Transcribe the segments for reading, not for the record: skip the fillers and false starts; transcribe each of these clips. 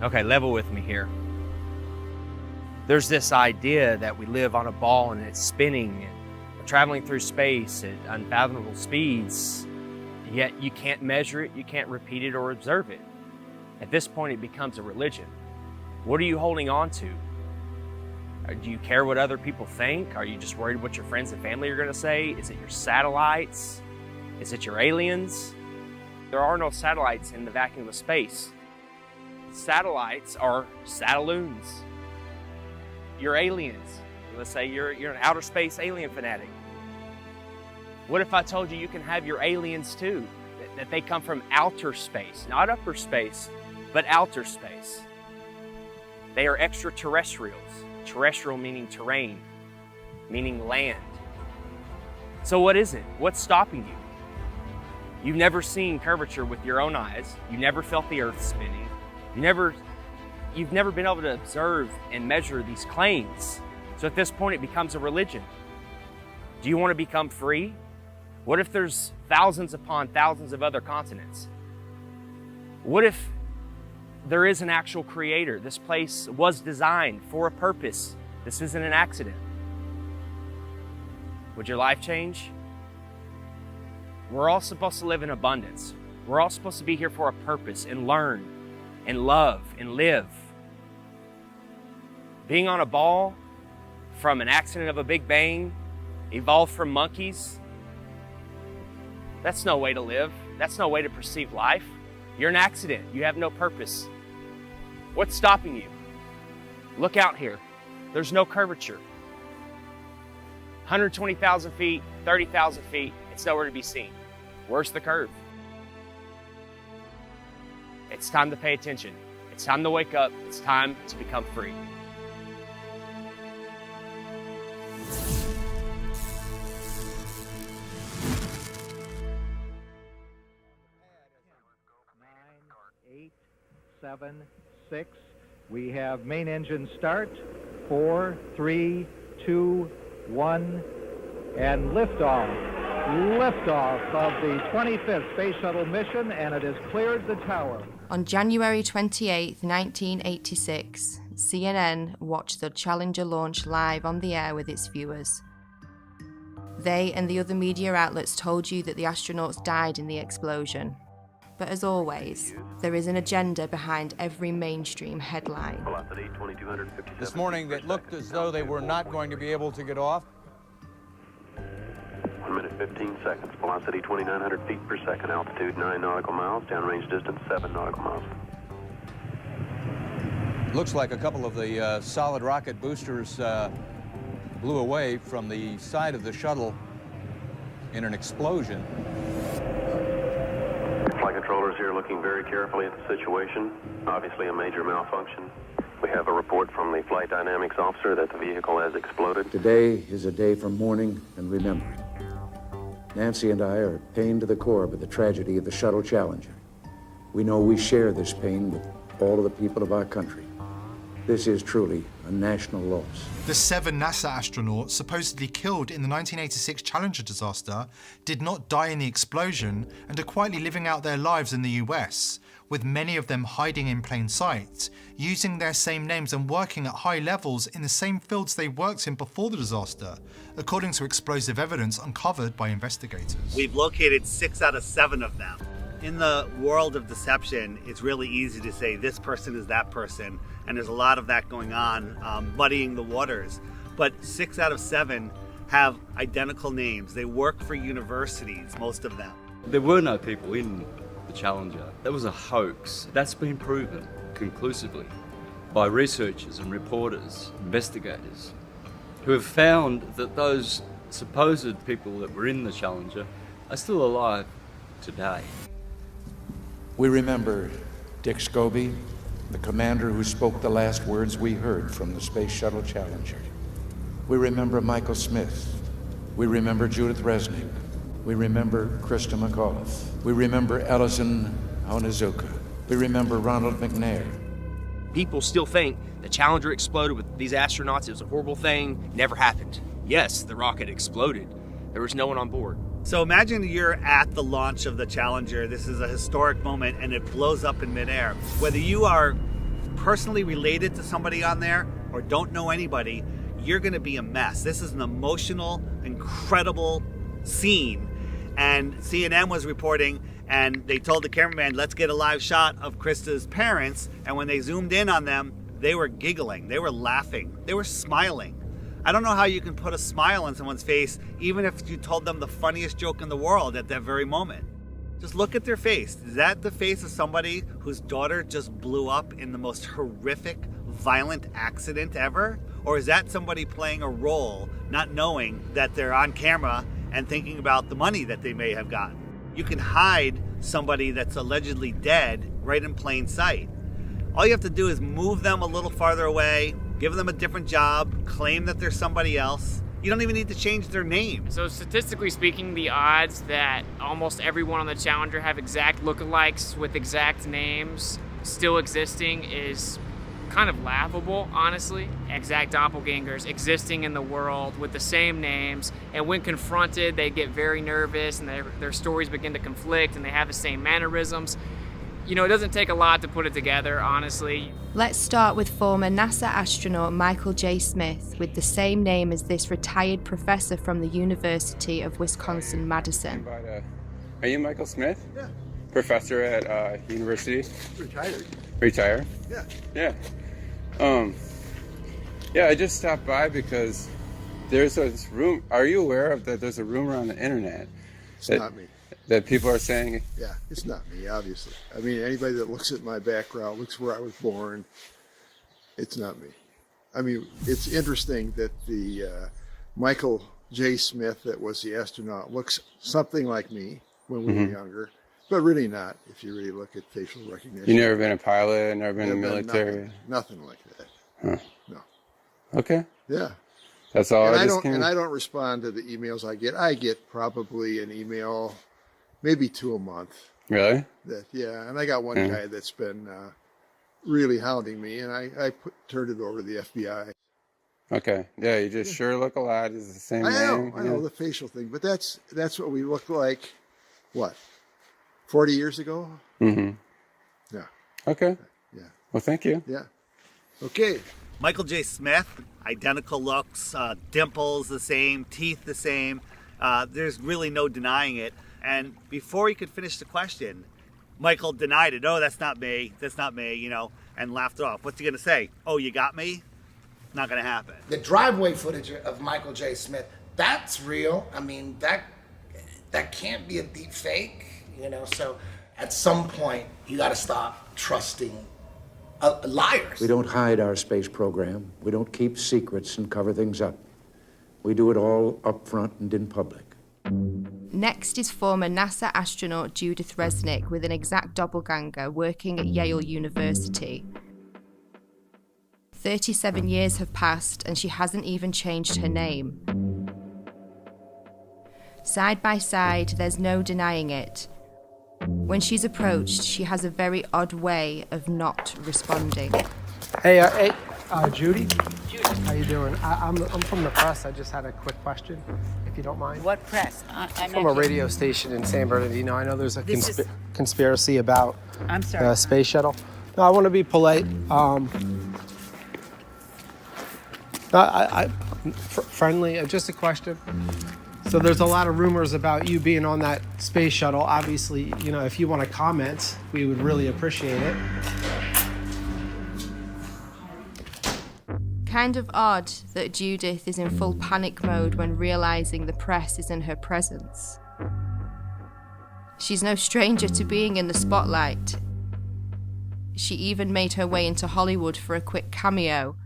Okay, level with me here. There's this idea that we live on a ball and it's spinning and we're traveling through space at unfathomable speeds, yet you can't measure it, you can't repeat it or observe it. At this point, it becomes a religion. What are you holding on to? Do you care what other people think? Are you just worried what your friends and family are going to say? Is it your satellites? Is it your aliens? There are no satellites in the vacuum of space. Satellites are satelloons. You're aliens. Let's say you're an outer space alien fanatic. What if I told you can have your aliens too? That they come from outer space, not upper space, but outer space. They are extraterrestrials. Terrestrial meaning terrain, meaning land. So what is it? What's stopping you? You've never seen curvature with your own eyes. You never felt the earth spinning. You've never been able to observe and measure these claims. So at this point, it becomes a religion. Do you want to become free? What if there's thousands upon thousands of other continents? What if there is an actual creator? This place was designed for a purpose. This isn't an accident. Would your life change? We're all supposed to live in abundance. We're all supposed to be here for a purpose and learn and love and live. Being on a ball from an accident of a Big Bang, evolved from monkeys, that's no way to live. That's no way to perceive life. You're an accident. You have no purpose. What's stopping you? Look out here. There's no curvature. 120,000 feet, 30,000 feet, it's nowhere to be seen. Where's the curve? It's time to pay attention. It's time to wake up. It's time to become free. Seven, 6. We have main engine start. 4, 3, 2, 1, and liftoff. Liftoff of the 25th Space Shuttle mission, and it has cleared the tower. On January 28, 1986, CNN watched the Challenger launch live on the air with its viewers. They and the other media outlets told you that the astronauts died in the explosion. But as always, there is an agenda behind every mainstream headline. This morning, it looked as though they were not going to be able to get off. 1 minute 15 seconds. Velocity 2,900 feet per second. Altitude 9 nautical miles. Downrange distance 7 nautical miles. Looks like a couple of the solid rocket boosters blew away from the side of the shuttle in an explosion. Flight controllers here looking very carefully at the situation. Obviously a major malfunction. We have a report from the flight dynamics officer that the vehicle has exploded. Today is a day for mourning and remembering. Nancy and I are pained to the core by the tragedy of the Shuttle Challenger. We know we share this pain with all of the people of our country. This is truly a national loss. The 7 NASA astronauts supposedly killed in the 1986 Challenger disaster did not die in the explosion and are quietly living out their lives in the US, with many of them hiding in plain sight, using their same names and working at high levels in the same fields they worked in before the disaster, according to explosive evidence uncovered by investigators. We've located 6 out of 7 of them. In the world of deception, it's really easy to say this person is that person, and there's a lot of that going on, muddying the waters. But 6 out of 7 have identical names. They work for universities, most of them. There were no people in the Challenger. That was a hoax. That's been proven conclusively by researchers and reporters, investigators, who have found that those supposed people that were in the Challenger are still alive today. We remember Dick Scobie, the commander who spoke the last words we heard from the Space Shuttle Challenger. We remember Michael Smith. We remember Judith Resnick. We remember Krista McAuliffe. We remember Ellison Onizuka. We remember Ronald McNair. People still think the Challenger exploded with these astronauts. It was a horrible thing. Never happened. Yes, the rocket exploded. There was no one on board. So imagine you're at the launch of the Challenger. This is a historic moment and it blows up in midair. Whether you are personally related to somebody on there or don't know anybody, you're going to be a mess. This is an emotional, incredible scene. And CNN was reporting, and they told the cameraman, let's get a live shot of Krista's parents. And when they zoomed in on them, they were giggling, they were laughing, they were smiling. I don't know how you can put a smile on someone's face, even if you told them the funniest joke in the world at that very moment. Just look at their face. Is that the face of somebody whose daughter just blew up in the most horrific, violent accident ever? Or is that somebody playing a role, not knowing that they're on camera and thinking about the money that they may have gotten? You can hide somebody that's allegedly dead right in plain sight. All you have to do is move them a little farther away, give them a different job, claim that they're somebody else. You don't even need to change their name. So statistically speaking, the odds that almost everyone on the Challenger have exact lookalikes with exact names still existing is kind of laughable, honestly. Exact doppelgangers existing in the world with the same names, and when confronted, they get very nervous and their stories begin to conflict and they have the same mannerisms. You know, it doesn't take a lot to put it together, honestly. Let's start with former NASA astronaut Michael J. Smith, with the same name as this retired professor from the University of Wisconsin-Madison. Are you Michael Smith? Yeah. Professor at university? Retired. Retired? Yeah. Yeah. Yeah, I just stopped by because there's this room. Are you aware of that? There's a rumor on the internet. It's not me. That people are saying. Yeah, it's not me, obviously. I mean, anybody that looks at my background, looks where I was born, it's not me. I mean, it's interesting that the Michael J. Smith that was the astronaut looks something like me when we were younger, but really not if you really look at facial recognition. You never been a pilot, never been in the military? Nothing like that. Huh. No. Okay. Yeah. That's all. And I don't respond to the emails I get. I get probably an email, maybe 2 a month. Really? Yeah, and I got one guy that's been really hounding me, and I turned it over to the FBI. Okay. Yeah, you just sure look a lot. It's the same name. I know the facial thing, but that's what we looked like. What? 40 years ago? Mm-hmm. Yeah. Okay. Yeah. Well, thank you. Yeah. Okay. Michael J. Smith, identical looks, dimples the same, teeth the same. There's really no denying it. And before he could finish the question, Michael denied it. Oh, that's not me, you know, and laughed it off. What's he going to say? Oh, you got me? Not going to happen. The driveway footage of Michael J. Smith, that's real. I mean, that can't be a deep fake, you know, so at some point you got to stop trusting liars. We don't hide our space program. We don't keep secrets and cover things up. We do it all up front and in public. Next is former NASA astronaut Judith Resnick with an exact doppelganger working at Yale University. 37 years have passed and she hasn't even changed her name. Side by side, there's no denying it. When she's approached, she has a very odd way of not responding. Hey, Judy? How you doing? I'm from the press. I just had a quick question, if you don't mind. What press? I'm from a radio station in San Bernardino. I know there's a conspiracy about the space shuttle. No, I want to be polite. Friendly, just a question. So there's a lot of rumors about you being on that space shuttle. Obviously, you know, if you want to comment, we would really appreciate it. Kind of odd that Judith is in full panic mode when realizing the press is in her presence. She's no stranger to being in the spotlight. She even made her way into Hollywood for a quick cameo.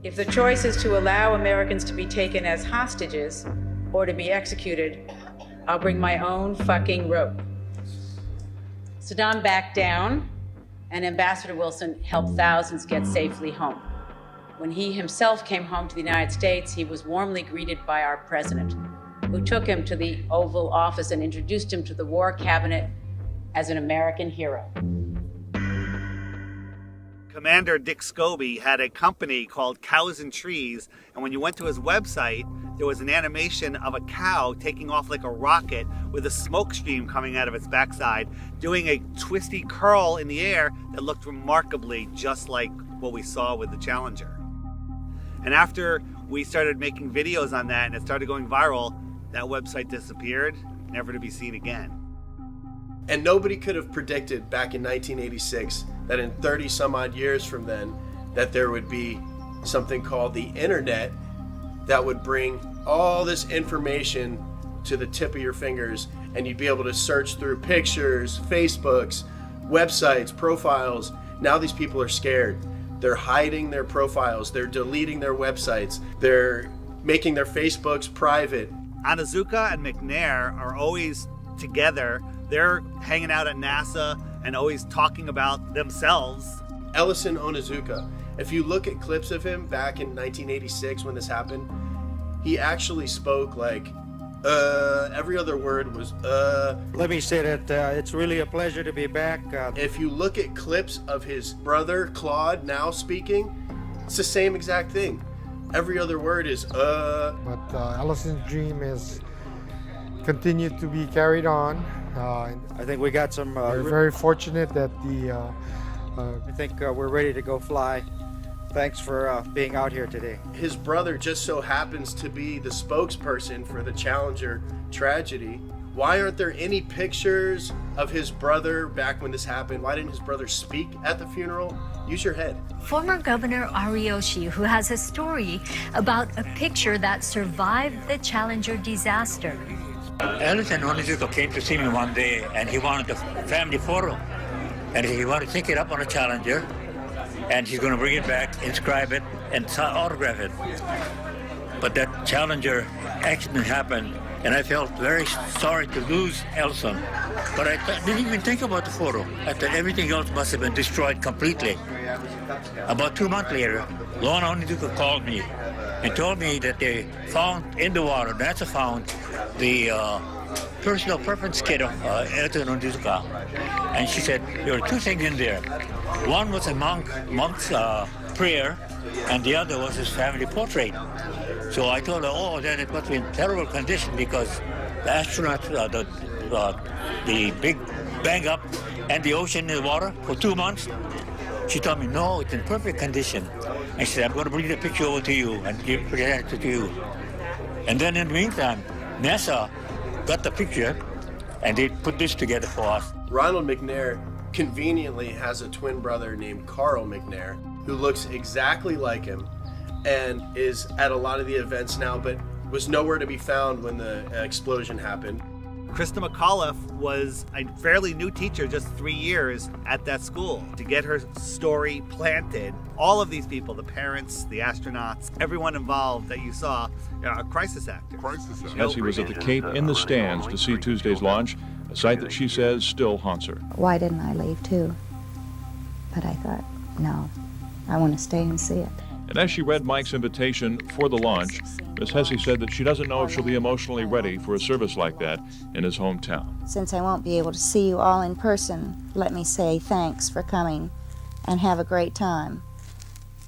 If the choice is to allow Americans to be taken as hostages or to be executed, I'll bring my own fucking rope. Saddam backed down, and Ambassador Wilson helped thousands get safely home. When he himself came home to the United States, he was warmly greeted by our president, who took him to the Oval Office and introduced him to the War Cabinet as an American hero. Commander Dick Scobie had a company called Cows and Trees, and when you went to his website, there was an animation of a cow taking off like a rocket with a smoke stream coming out of its backside, doing a twisty curl in the air that looked remarkably just like what we saw with the Challenger. And after we started making videos on that and it started going viral, that website disappeared, never to be seen again. And nobody could have predicted back in 1986 that in 30 some odd years from then that there would be something called the internet that would bring all this information to the tip of your fingers, and you'd be able to search through pictures, Facebooks, websites, profiles. Now these people are scared. They're hiding their profiles, they're deleting their websites, they're making their Facebooks private. Onizuka and McNair are always together. They're hanging out at NASA and always talking about themselves. Ellison Onizuka, if you look at clips of him back in 1986 when this happened, he actually spoke like, every other word was, Let me say that it's really a pleasure to be back. If you look at clips of his brother, Claude, now speaking, it's the same exact thing. Every other word is, But Ellison's dream is continued to be carried on. I think we got some... we're very fortunate that I think we're ready to go fly. Thanks for being out here today. His brother just so happens to be the spokesperson for the Challenger tragedy. Why aren't there any pictures of his brother back when this happened? Why didn't his brother speak at the funeral? Use your head. Former Governor Ariyoshi, who has a story about a picture that survived the Challenger disaster. Ellison Onizuka came to see me one day, and he wanted a family photo. And he wanted to take it up on a Challenger, and he's going to bring it back, inscribe it, and autograph it. But that Challenger accident happened, and I felt very sorry to lose Ellison. But I didn't even think about the photo. I thought everything else must have been destroyed completely. About 2 months later, Lorna Onizuka called me and told me that they found in the water, NASA found the personal preference kit of Ellison Onizuka. And she said there were 2 things in there. One was a monk's prayer, and the other was his family portrait. So I told her, oh, then it must be in terrible condition because the astronauts, the big bang up and the ocean in the water for 2 months. She told me, no, it's in perfect condition. And she said, I'm going to bring the picture over to you and present it to you. And then in the meantime, NASA got the picture and they put this together for us. Ronald McNair conveniently has a twin brother named Carl McNair who looks exactly like him and is at a lot of the events now, but was nowhere to be found when the explosion happened. Krista McAuliffe was a fairly new teacher, just 3 years at that school. To get her story planted, all of these people, the parents, the astronauts, everyone involved that you saw, are crisis actors. Essie was at the Cape in the stands to see Tuesday's launch, a sight that she says still haunts her. Why didn't I leave too? But I thought, no, I want to stay and see it. And as she read Mike's invitation for the launch, Miss Hesse said that she doesn't know if she'll be emotionally ready for a service like that in his hometown. Since I won't be able to see you all in person, let me say thanks for coming and have a great time.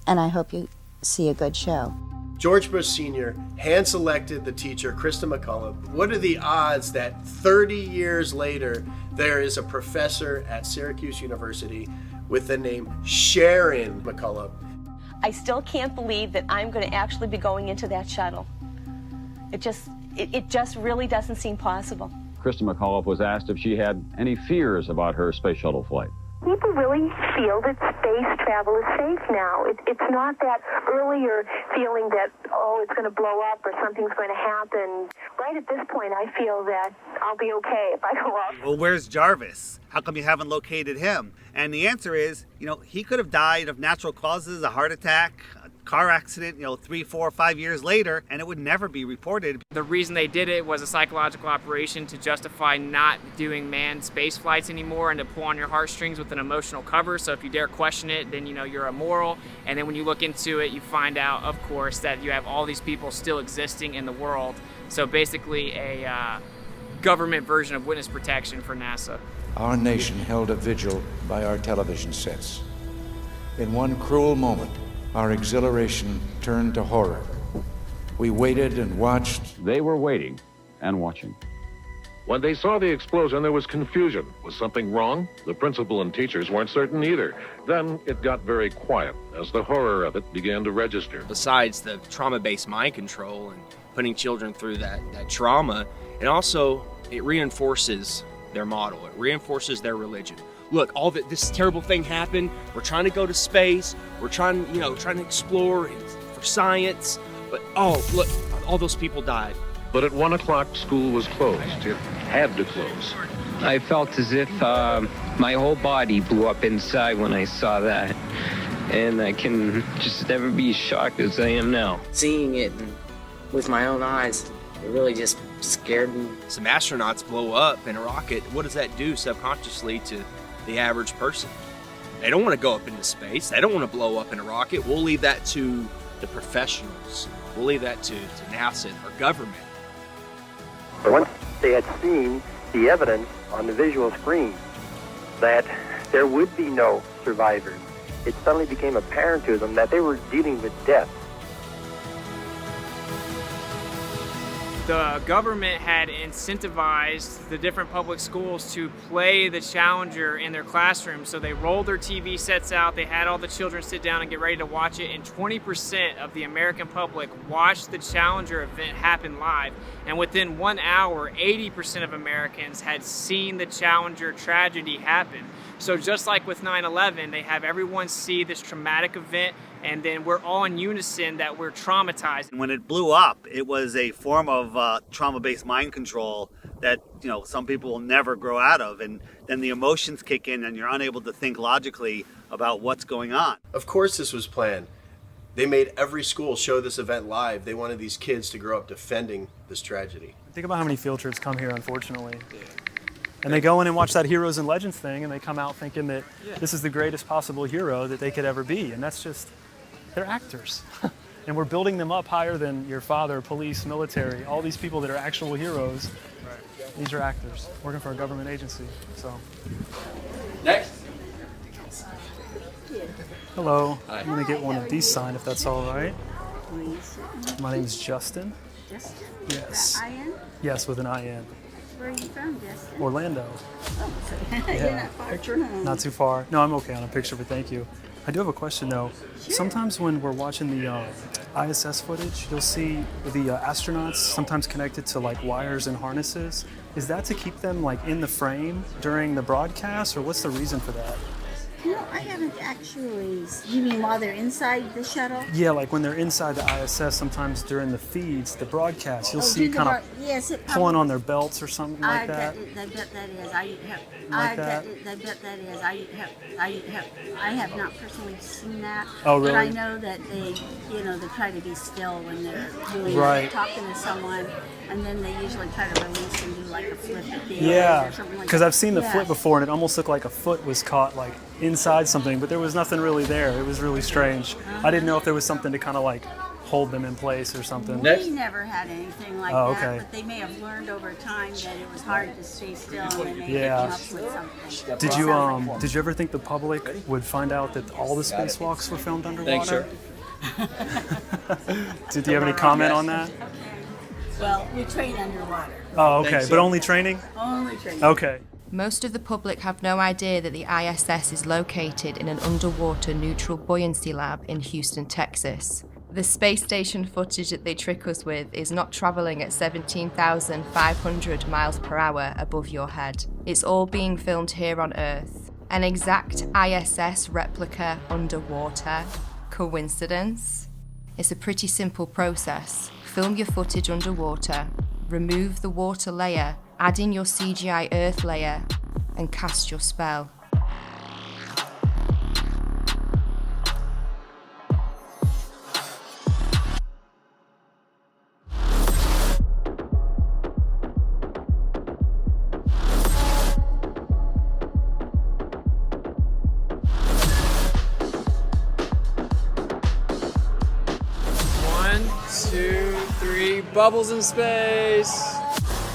And I hope you see a good show. George Bush Sr. hand-selected the teacher, Krista McAuliffe. What are the odds that 30 years later, there is a professor at Syracuse University with the name Sharon McAuliffe? I still can't believe that I'm going to actually be going into that shuttle. It just really doesn't seem possible. Krista McAuliffe was asked if she had any fears about her space shuttle flight. People really feel that space travel is safe now. It's not that earlier feeling that, oh, it's going to blow up or something's going to happen. Right at this point, I feel that I'll be okay if I go up. Well, where's Jarvis? How come you haven't located him? And the answer is, he could have died of natural causes, a heart attack, a car accident, 3, 4, 5 years later, and it would never be reported. The reason they did it was a psychological operation to justify not doing manned space flights anymore and to pull on your heartstrings with an emotional cover. So if you dare question it, then you're immoral. And then when you look into it, you find out, of course, that you have all these people still existing in the world. So basically a government version of witness protection for NASA. Our nation held a vigil by our television sets. In one cruel moment, our exhilaration turned to horror. We waited and watched. They were waiting and watching. When they saw the explosion, there was confusion. Was something wrong? The principal and teachers weren't certain either. Then it got very quiet as the horror of it began to register. Besides the trauma-based mind control and putting children through that trauma, it also, it reinforces their model. It reinforces their religion. Look, this terrible thing happened. We're trying to go to space. We're trying to explore for science. But, oh, look, all those people died. But at 1 o'clock, school was closed. It had to close. I felt as if my whole body blew up inside when I saw that. And I can just never be as shocked as I am now. Seeing it with my own eyes, it really just scared me. Some astronauts blow up in a rocket. What does that do subconsciously to the average person? They don't want to go up into space. They don't want to blow up in a rocket. We'll leave that to the professionals. We'll leave that to NASA or government. But once they had seen the evidence on the visual screen that there would be no survivors, it suddenly became apparent to them that they were dealing with death. The government had incentivized the different public schools to play the Challenger in their classrooms. So they rolled their TV sets out, they had all the children sit down and get ready to watch it, and 20% of the American public watched the Challenger event happen live. And within 1 hour, 80% of Americans had seen the Challenger tragedy happen. So just like with 9/11, they have everyone see this traumatic event, and then we're all in unison that we're traumatized. When it blew up, it was a form of trauma-based mind control that some people will never grow out of, and then the emotions kick in and you're unable to think logically about what's going on. Of course this was planned. They made every school show this event live. They wanted these kids to grow up defending this tragedy. Think about how many field trips come here, unfortunately. And they go in and watch that Heroes and Legends thing, and they come out thinking that this is the greatest possible hero that they could ever be. And that's just, they're actors. And we're building them up higher than your father, police, military, all these people that are actual heroes. Right. These are actors working for a government agency. So. Next. Hello. Hi. I'm going to get one of these signed if that's all right. My name is Justin. Justin? Yes. I-N? Yes, with an I-N. Where are you from, Justin? Orlando. Oh, so you're not far from. Not too far. No, I'm okay on a picture, but thank you. I do have a question though. Sure. Sometimes when we're watching the ISS footage, you'll see the astronauts sometimes connected to like wires and harnesses. Is that to keep them like in the frame during the broadcast, or what's the reason for that? No, I haven't actually. You mean while they're inside the shuttle? Yeah, like when they're inside the ISS, sometimes during the feeds, the broadcast, you'll see kind of pulling on their belts or something like that. I bet that is. I have not personally seen that. Oh, really? But I know that they try to be still when they're doing talking to someone, and then they usually try to release and do like a flip at the Yeah, or something like because that. I've seen the flip before, and it almost looked like a foot was caught like inside something, but there was nothing really there. It was really strange. I didn't know if there was something to kind of like hold them in place or something. We never had anything like Oh, that, okay. but they may have learned over time that it was hard to stay still, and they may have come up with something. Did you ever think the public would find out that all the spacewalks were filmed underwater? Did you have any comment on that? Well, we train underwater. Oh, okay, but only training? Only training. Okay. Most of the public have no idea that the ISS is located in an underwater neutral buoyancy lab in Houston, Texas. The space station footage that they trick us with is not traveling at 17,500 miles per hour above your head. It's all being filmed here on Earth. An exact ISS replica underwater. Coincidence? It's a pretty simple process. Film your footage underwater, remove the water layer, add in your CGI Earth layer, and cast your spell. Bubbles in space.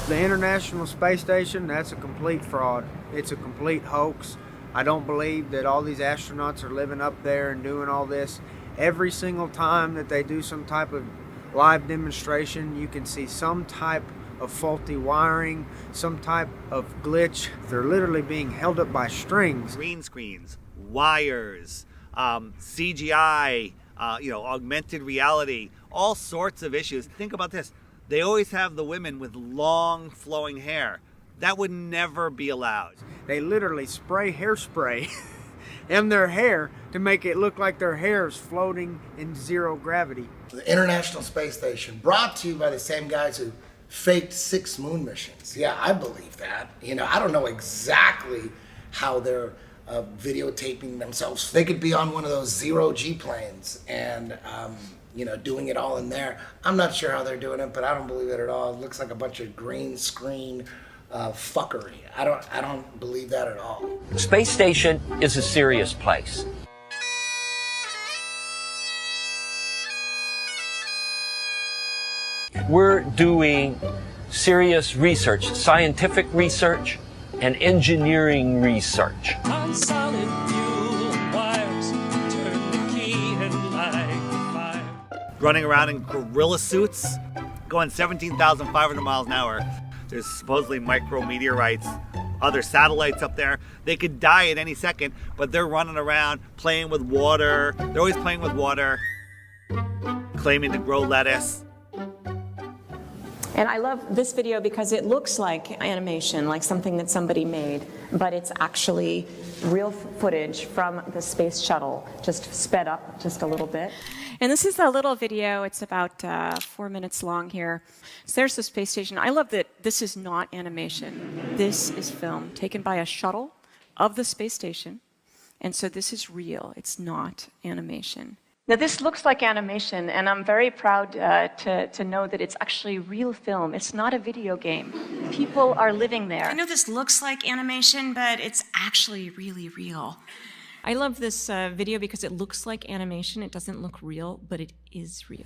The International Space Station, that's a complete fraud. It's a complete hoax. I don't believe that all these astronauts are living up there and doing all this. Every single time that they do some type of live demonstration, you can see some type of faulty wiring, some type of glitch. They're literally being held up by strings. Green screens, wires, CGI, augmented reality, all sorts of issues. Think about this. They always have the women with long flowing hair. That would never be allowed. They literally spray hairspray in their hair to make it look like their hair is floating in zero gravity. The International Space Station, brought to you by the same guys who faked 6 moon missions. Yeah, I believe that. I don't know exactly how they're videotaping themselves. They could be on one of those zero-G planes and, doing it all in there. I'm not sure how they're doing it, but I don't believe it at all. It looks like a bunch of green screen fuckery. I don't believe that at all. The space station is a serious place. We're doing serious research, scientific research, and engineering research. On solid fuel wires, turn the key and light the fire. Running around in gorilla suits, going 17,500 miles an hour. There's supposedly micrometeorites, other satellites up there. They could die at any second, but they're running around playing with water. They're always playing with water, claiming to grow lettuce. And I love this video because it looks like animation, like something that somebody made, but it's actually real footage from the space shuttle, just sped up just a little bit. And this is a little video. It's about 4 minutes long here. So there's the space station. I love that this is not animation. This is film taken by a shuttle of the space station. And so this is real. It's not animation. Now this looks like animation, and I'm very proud to know that it's actually real film. It's not a video game. People are living there. I know this looks like animation, but it's actually really real. I love this video because it looks like animation. It doesn't look real, but it is real.